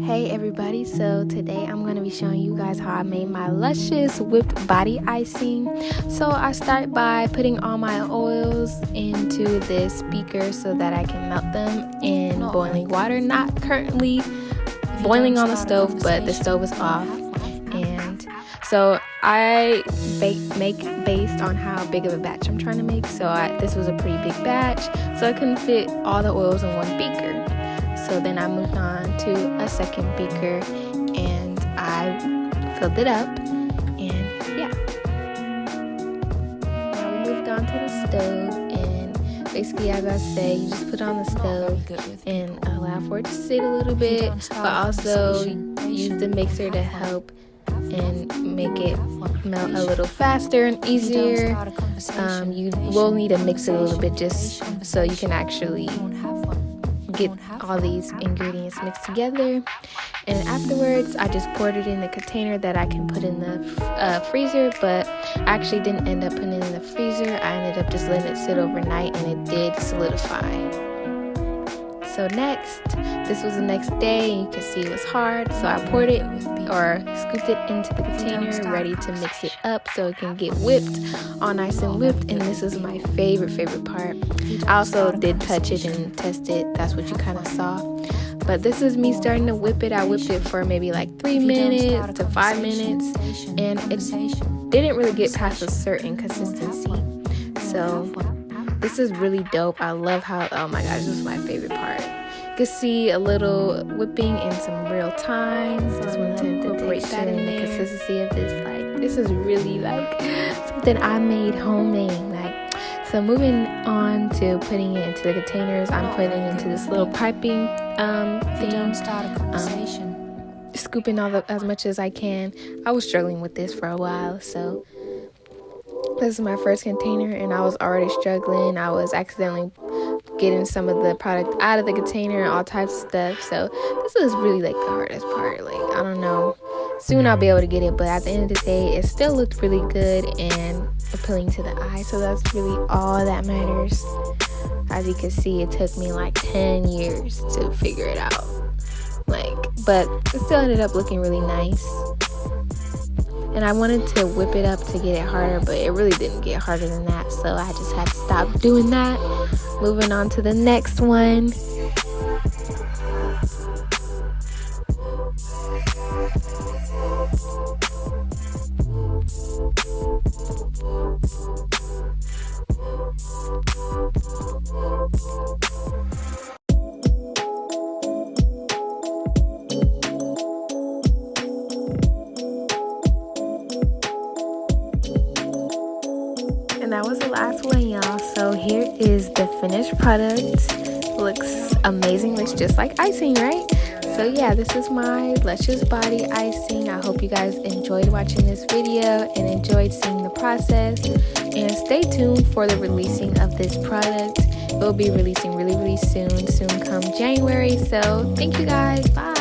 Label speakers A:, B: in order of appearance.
A: Hey everybody, so today I'm going to be showing you guys how I made my luscious whipped body icing. So I start by putting all my oils into this beaker so that I can melt them in boiling water. Not currently boiling on the stove, but the stove is off. And so I make based on how big of a batch I'm trying to make. So this was a pretty big batch, so I couldn't fit all the oils in one beaker. So then I moved on to a second beaker and I filled it up, and yeah. Now we moved on to the stove, and basically, as I said, you just put it on the stove and allow for it to sit a little bit, but also use the mixer to help and make it melt a little faster and easier. You will need to mix it a little bit just so you can actually get all these ingredients mixed together. And afterwards I just poured it in the container that I can put in the freezer, but I actually didn't end up putting it in the freezer. I ended up just letting it sit overnight, and it did solidify. So next, this was the next day, and you can see it was hard, so I poured it or scooped it into the container ready to mix it up so it can get whipped, all nice and whipped. And this is my favorite part. I also did touch it and test it. That's what you kind of saw. But this is me starting to whip it. I whipped it for maybe like 3 minutes to 5 minutes, and it didn't really get past a certain consistency. So this is really dope. I love how, oh my gosh, this is my favorite part. You can see a little whipping in some real time. Just wanted to incorporate that in there. The consistency of this, like, this is really like something I made homemade. So moving on to putting it into the containers, I'm putting it into this little piping thing. Scooping as much as I can. I was struggling with this for a while, so this is my first container, and I was already struggling. I was accidentally getting some of the product out of the container and all types of stuff. So this is really like the hardest part. Like, I don't know. Soon I'll be able to get it, but at the end of the day, it still looked really good and appealing to the eye. So that's really all that matters. As you can see, it took me like 10 years to figure it out. But it still ended up looking really nice. And I wanted to whip it up to get it harder, but it really didn't get harder than that. So I just had to stop doing that. Moving on to the next one. And that was the last one, y'all. So here is the finished product. Looks amazing. Looks just like icing, right? So yeah, this is my luscious body icing. I hope you guys enjoyed watching this video and enjoyed seeing the process. And stay tuned for the releasing of this product. It will be releasing really soon come January. So thank you guys. Bye.